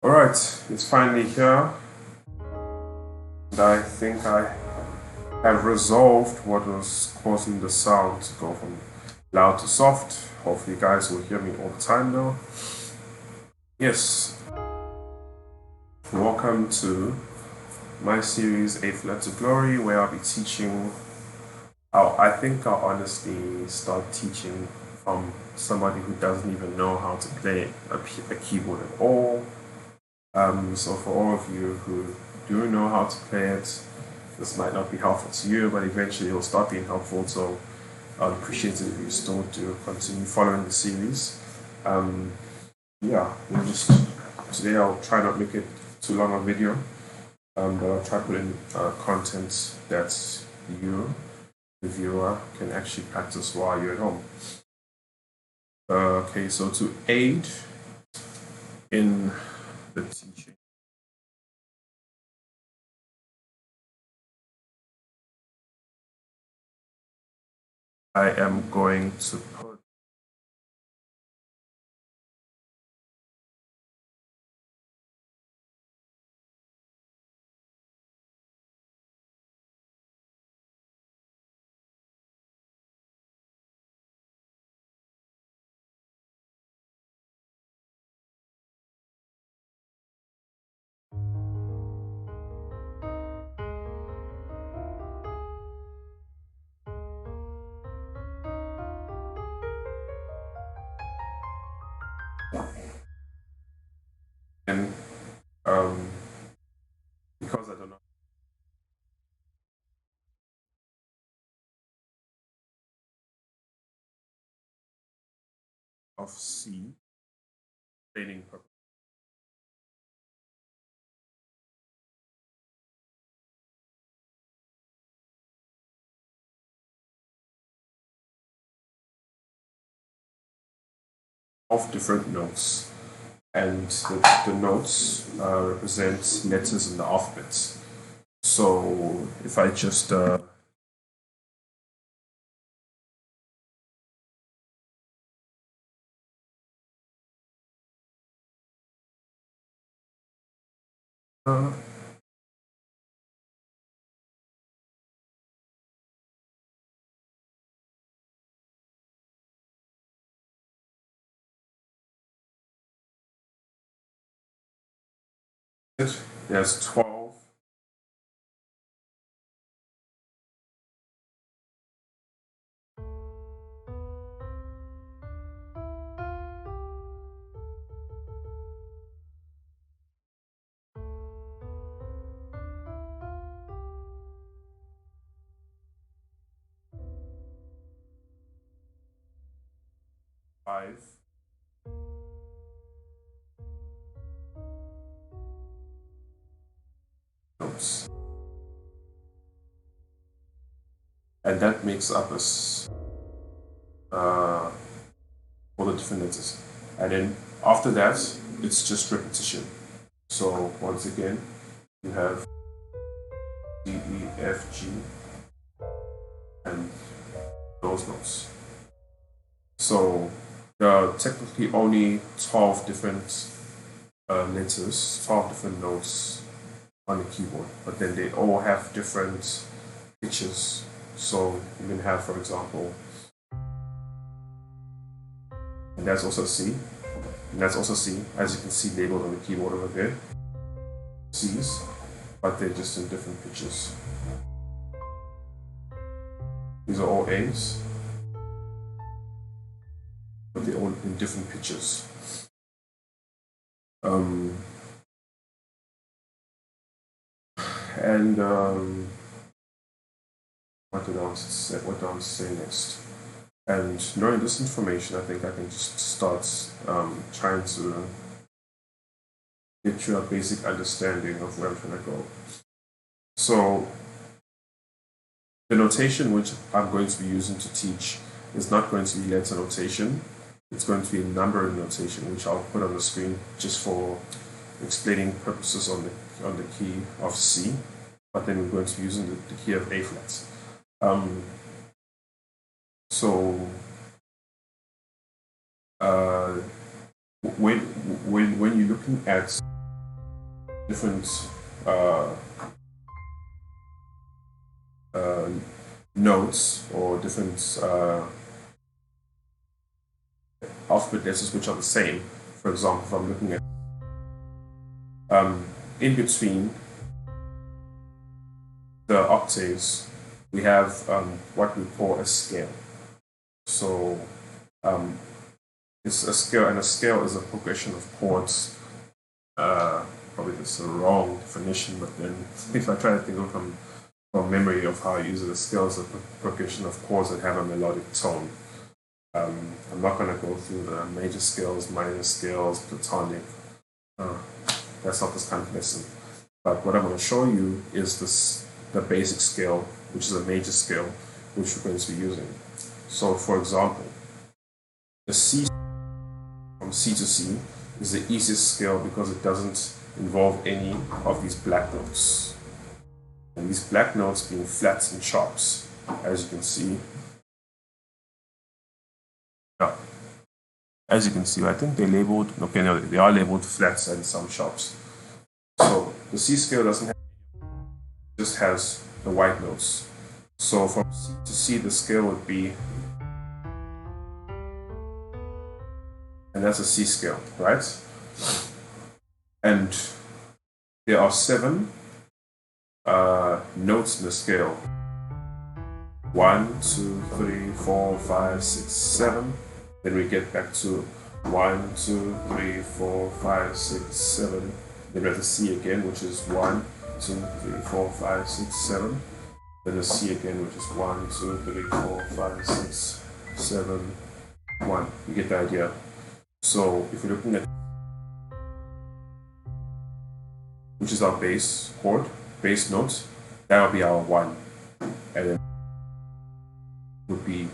Alright, it's finally here, and I think I have resolved what was causing the sound to go from loud to soft. Hopefully you guys will hear me all the time now. Yes, welcome to my series 8th Letter Glory, where I'll be teaching how I think I'll honestly start teaching from somebody who doesn't even know how to play a keyboard at all. So for all of you who do know how to play it, this might not be helpful to you, but eventually it will start being helpful. So I'd appreciate it if you still do continue following the series. Yeah, today I'll try not make it too long a video, but I'll try to put in content that you, the viewer, can actually practice while you're at home. Okay, so to aid in the teaching, I am going to put in um, because I don't know of C training purpose. Of different notes, and the notes represent letters in the alphabet. So if I just uh, there's 12 5 notes, and that makes up all the different letters. And then after that, it's just repetition. So once again, you have D, E, F, G, and those notes. So there are technically only 12 different letters, 12 different notes on the keyboard, but then they all have different pitches. So you can have, for example, and that's also C, and that's also C, as you can see labeled on the keyboard over there, C's, but they're just in different pitches. These are all A's, but they're all in different pitches. And what do I want to say next? And knowing this information, I think I can just start trying to get you a basic understanding of where I'm trying to go. So the notation which I'm going to be using to teach is not going to be letter notation. It's going to be a numbering notation, which I'll put on the screen just for explaining purposes on the key of C. But then we're going to be using the key of A flat. So when you're looking at different uh, uh, notes or different alphabet letters which are the same. For example, if I'm looking at in between the octaves, we have what we call a scale. So um, it's a scale, and a scale is a progression of chords. Probably that's a wrong definition, but then if I try to think of from memory of how I use it, a scale is a progression of chords that have a melodic tone. I'm not going to go through the major scales, minor scales, platonic. Uh, that's not this kind of lesson. But what I'm going to show you is the basic scale, which is a major scale, which we're going to be using. So, for example, the C from C to C is the easiest scale because it doesn't involve any of these black notes. And these black notes being flats and sharps, as you can see. Yeah. As you can see, I think they're labeled, okay, no, they are labeled flats and some sharps. So the C scale doesn't have, just has the white notes. So from C to C, the scale would be, and that's a C scale, right? And there are 7 notes in the scale. 1, 2, 3, 4, 5, 6, 7. Then we get back to 1, 2, 3, 4, 5, 6, 7. Then we have the C again, which is 1, 2, 3, 4, 5, 6, 7. Then the C again, which is 1, 2, 3, 4, 5, 6, 7, 1. You get the idea. So if we're looking at, which is our bass chord, bass note, that'll be our 1. And then would be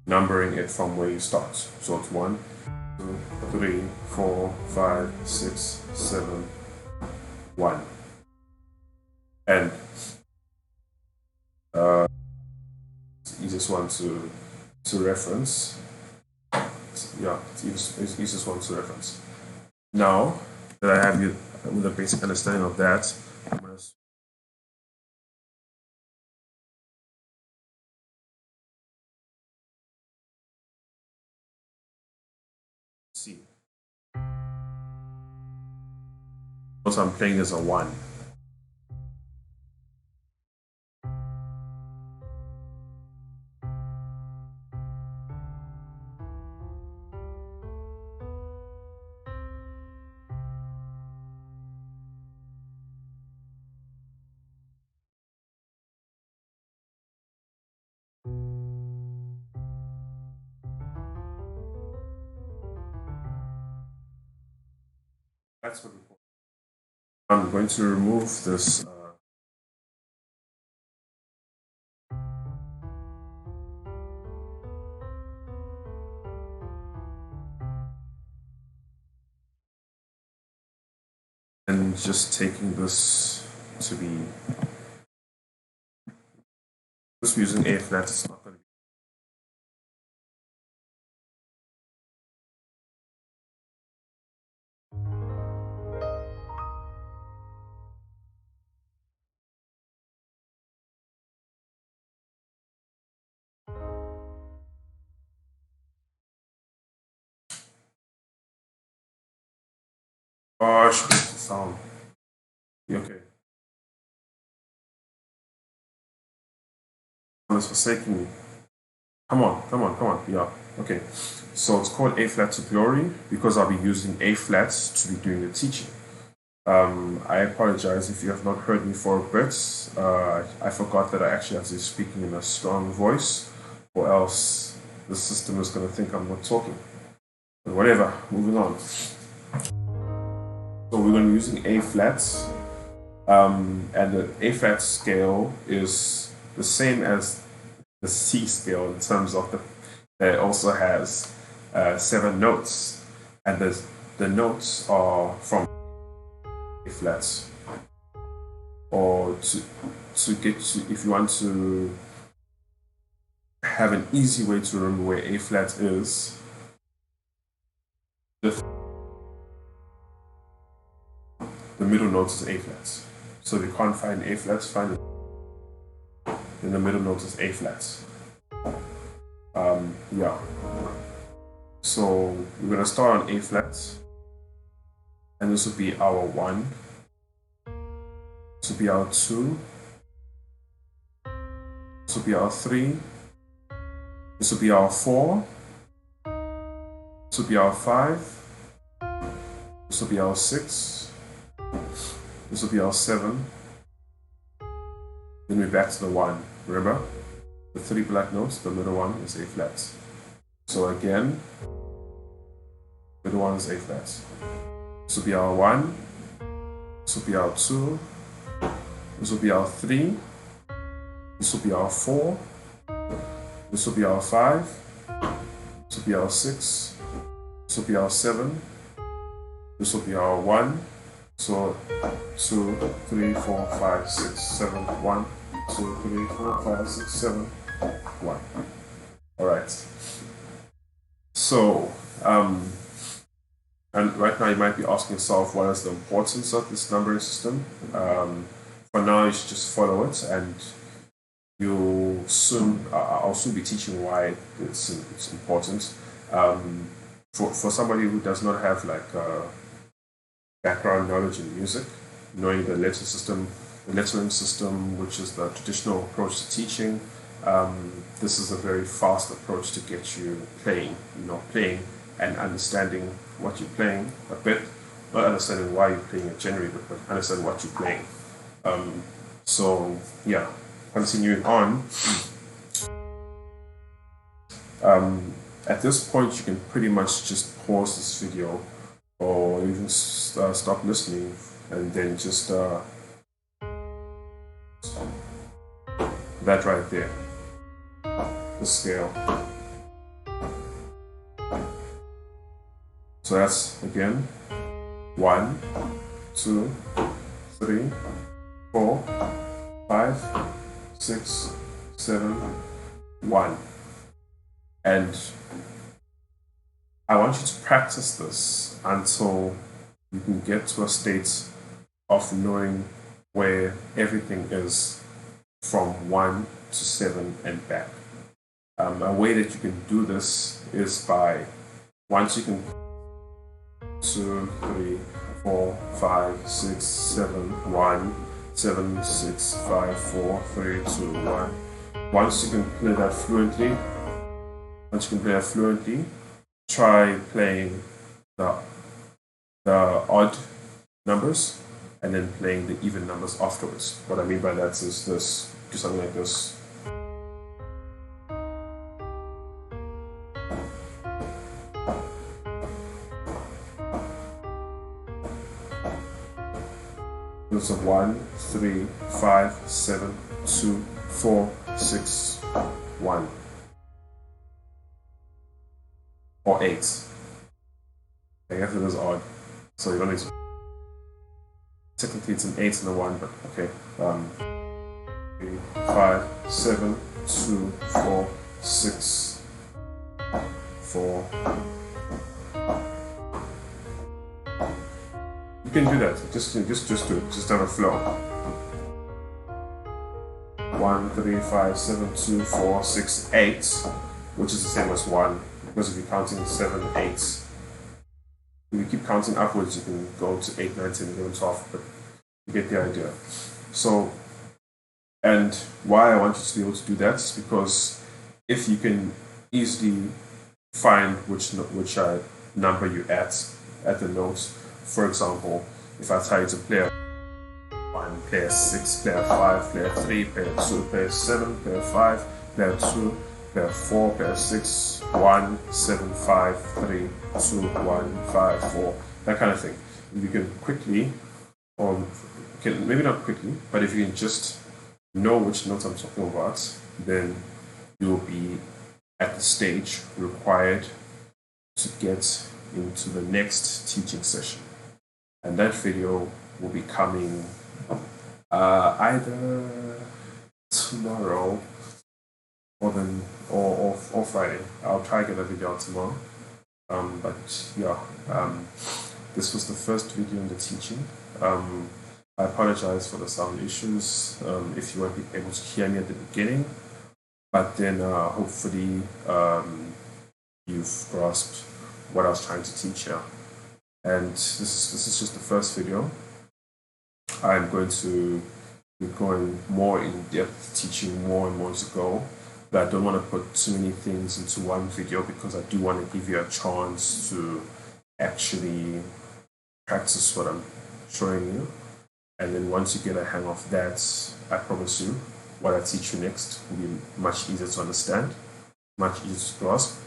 numbering it from where you start. So it's 1, 2, 3, 4, 5, 6, 7, 1. And it's the easiest one to reference. Yeah, it's the easiest one to reference. Now that I have you with a basic understanding of that, I'm going to see. What I'm playing is a 1. That's what we call. I'm going to remove this. And just taking this to be, just using A flat, it's not going to be. Oh, I should make the sound. Okay. It's forsaking me. Come on, come on, come on. Yeah. Okay. So it's called A flat to glory because I'll be using A flats to be doing the teaching. I apologize if you have not heard me for a bit. I forgot that I actually have to be speaking in a strong voice, or else the system is going to think I'm not talking. But whatever, moving on. So we're going to be using A flats, and the A flat scale is the same as the C scale in terms of that it also has 7 notes, and the notes are from A flats. Or to get to, if you want to have an easy way to remember where A flat is, the the middle note is A flat. So if you can't find A flat, find it. Then the middle note is A flat. Yeah. So we're gonna start on A flat, and this will be our 1. This will be our 2. This will be our 3. This will be our 4. This will be our 5. This will be our 6. This will be our 7. Then we're back to the 1. Remember? The 3 black notes, the middle one is A flat. So again, middle one is A flat. This will be our 1. This will be our 2. This will be our 3. This will be our 4. This will be our 5. This will be our 6. This will be our 7. This will be our 1. So 2, 3, 4, 5, 6, 7, 1. 2, 3, 4, 5, 6, 7, 1. Alright. So, and right now you might be asking yourself, what is the importance of this numbering system? For now, you should just follow it, and I'll soon be teaching why it's important. For somebody who does not have like background knowledge in music, knowing the lettering system, which is the traditional approach to teaching, this is a very fast approach to get you playing and understanding what you're playing a bit, not understanding why you're playing it generally, but understand what you're playing. So yeah, continuing on. At this point, you can pretty much just pause this video, or even stop listening, and then just that right there, the scale. So that's again 1, 2, 3, 4, 5, 6, 7, 1. And I want you to practice this until you can get to a state of knowing where everything is from 1 to 7 and back. A way that you can do this is by, once you can 2, 3, 4, 5, 6, 7, 1, 7, 6, 5, 4, 3, 2, 1. Once you can play that fluently, try playing the odd numbers and then playing the even numbers afterwards. What I mean by that is this, do something like this. There's a 1, 3, 5, 7, 2, 4, 6, 1. Or 8. I guess it is odd. So you don't need to. Technically it's an 8 and a 1, but okay. 3, 5, 7, 2, 4, 6, 4. You can do that. Just do it. Just have a flow. 1, 3, 5, 7, 2, 4, 6, 8, which is the same as 1. Because if you're counting 7, 8, if you keep counting upwards, you can go to 8, 9, 10, 11, 12, but you get the idea. So, and why I want you to be able to do that is because if you can easily find which number you at the notes, for example, if I tell you to play 1, player 6, player 5, player 3, player 2, player 7, player 5, player 2, player 4, player 6, 1, 7, 5, 3, 2, 1, 5, 4, that kind of thing. If you can quickly, or maybe not quickly, but if you can just know which notes I'm talking about, then you'll be at the stage required to get into the next teaching session. And that video will be coming either tomorrow or Friday. I'll try to get a video out tomorrow. But yeah, this was the first video in the teaching. I apologize for the sound issues if you weren't able to hear me at the beginning, but then hopefully you've grasped what I was trying to teach here. And this is just the first video. I'm going to be going more in depth, teaching more and more to go. But I don't want to put too many things into one video because I do want to give you a chance to actually practice what I'm showing you. And then once you get a hang of that, I promise you, what I teach you next will be much easier to understand, much easier to grasp.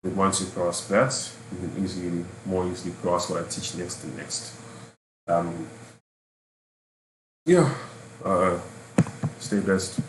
And once you grasp that, you can more easily grasp what I teach next and next. Yeah, stay blessed.